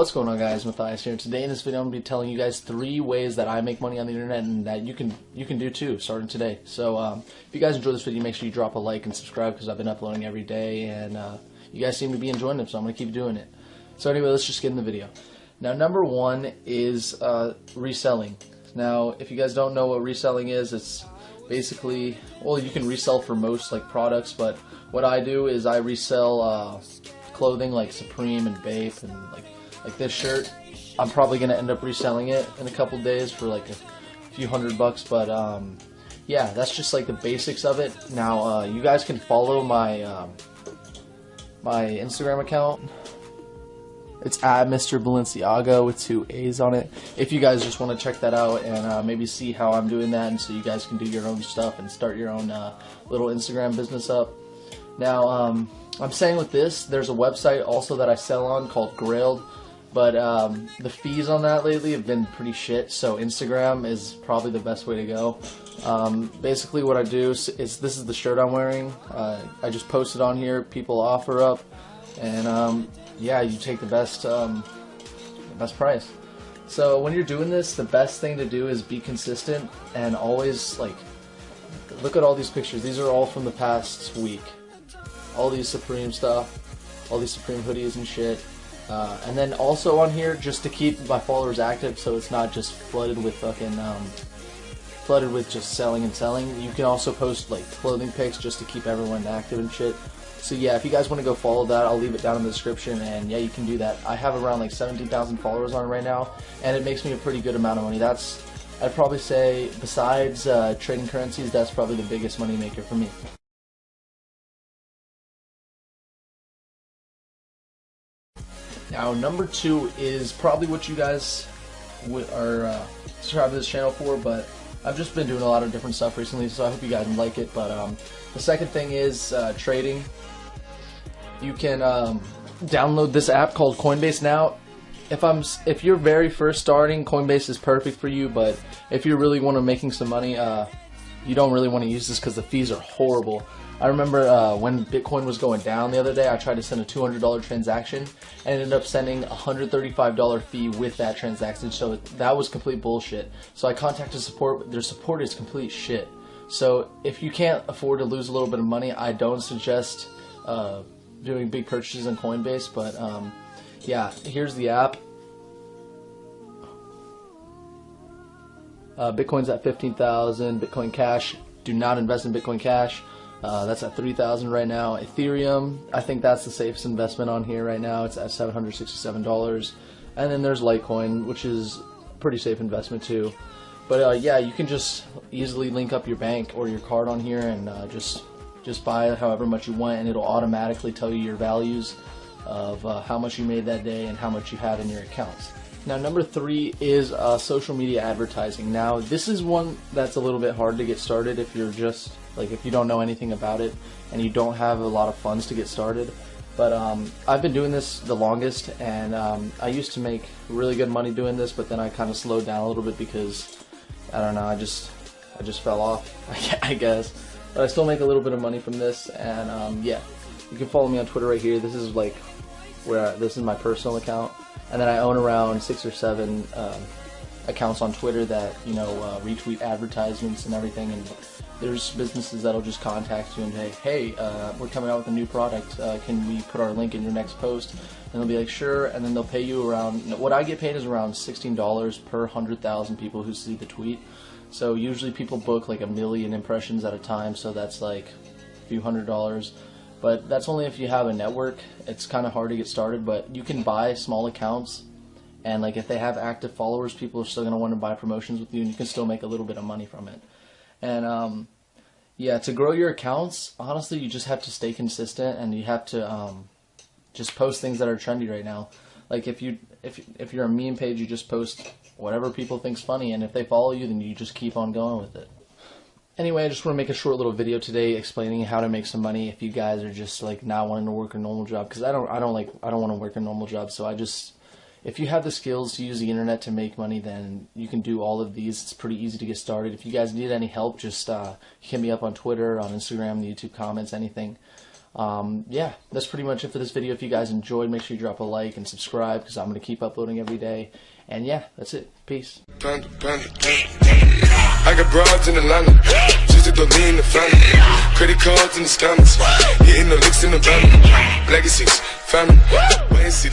What's going on, guys? Matthias here. Today in this video I'm going to be telling you guys 3 ways that I make money on the internet and that you can do too, starting today. So if you guys enjoyed this video, make sure you drop a like and subscribe because I've been uploading every day and you guys seem to be enjoying them, so I'm going to keep doing it. So anyway, let's just get in the video. Now, number 1 is reselling. Now, if you guys don't know what reselling is, it's basically, well, you can resell for most like products, but what I do is I resell clothing like Supreme and Bape and like this shirt. I'm probably gonna end up reselling it in a couple days for like a few $100, but yeah, that's just like the basics of it. Now you guys can follow my my Instagram account. It's at Mr. Balenciaga with 2 A's on it. If you guys just want to check that out and maybe see how I'm doing that, and so you guys can do your own stuff and start your own little Instagram business up. Now, I'm saying with this, there's a website also that I sell on called Grailed, but the fees on that lately have been pretty shit, so Instagram is probably the best way to go. Basically what I do is, this is the shirt I'm wearing. I just post it on here, people offer up, and yeah, you take the best price. So when you're doing this, the best thing to do is be consistent and always, like, look at all these pictures. These are all from the past week. All these Supreme stuff, all these Supreme hoodies and shit. And then also on here, just to keep my followers active, so it's not just flooded with fucking flooded with just selling and selling. You can also post like clothing pics just to keep everyone active and shit. So yeah, if you guys want to go follow that, I'll leave it down in the description, and yeah, you can do that. I have around like 17,000 followers on it right now, and it makes me a pretty good amount of money. That's, I'd probably say, besides trading currencies, that's probably the biggest money maker for me. Now, number 2 is probably what you guys are subscribed to this channel for, but I've just been doing a lot of different stuff recently, so I hope you guys like it. But the second thing is trading. You can download this app called Coinbase. Now, if you're very first starting, Coinbase is perfect for you, but if you really want to making some money, you don't really want to use this because the fees are horrible. I remember when Bitcoin was going down the other day, I tried to send a $200 transaction and ended up sending a $135 fee with that transaction, so that was complete bullshit. So I contacted support. Their support is complete shit. So if you can't afford to lose a little bit of money, I don't suggest doing big purchases on Coinbase, but yeah, here's the app. Bitcoin's at 15,000. Bitcoin Cash. Do not invest in Bitcoin Cash. That's at 3,000 right now. Ethereum, I think that's the safest investment on here right now. It's at $767. And then there's Litecoin, which is a pretty safe investment too. But yeah, you can just easily link up your bank or your card on here and just buy however much you want, and it'll automatically tell you your values of how much you made that day and how much you have in your accounts. Now, number 3 is social media advertising. Now, this is one that's a little bit hard to get started if you're just, like, if you don't know anything about it and you don't have a lot of funds to get started. But I've been doing this the longest, and I used to make really good money doing this, but then I kind of slowed down a little bit because, I don't know, I just fell off, I guess. But I still make a little bit of money from this, and yeah, you can follow me on Twitter right here. This is like this is my personal account. And then I own around 6 or 7 accounts on Twitter that, you know, retweet advertisements and everything. And there's businesses that'll just contact you and say, hey, we're coming out with a new product. Can we put our link in your next post? And they'll be like, sure. And then they'll pay you around, what I get paid is around $16 per 100,000 people who see the tweet. So usually people book like 1 million impressions at a time. So that's like a few $100s. But that's only if you have a network. It's kind of hard to get started, but you can buy small accounts, and like if they have active followers, people are still going to want to buy promotions with you, and you can still make a little bit of money from it. And yeah, to grow your accounts, honestly, you just have to stay consistent, and you have to just post things that are trendy right now. Like if you're a meme page, you just post whatever people think's funny, and if they follow you, then you just keep on going with it. Anyway, I just want to make a short little video today explaining how to make some money if you guys are just like not wanting to work a normal job, because I don't want to work a normal job. So if you have the skills to use the internet to make money, then you can do all of these. It's pretty easy to get started. If you guys need any help, just hit me up on Twitter, on Instagram, the YouTube comments, anything. Yeah, that's pretty much it for this video. If you guys enjoyed, make sure you drop a like and subscribe, because I'm going to keep uploading every day. And yeah, that's it. Peace. Panda, panda, panda. I got broads in Atlanta, just to lean the family. Credit cards in the scammers, hitting the licks in the van. Legacies, family. Wait and see.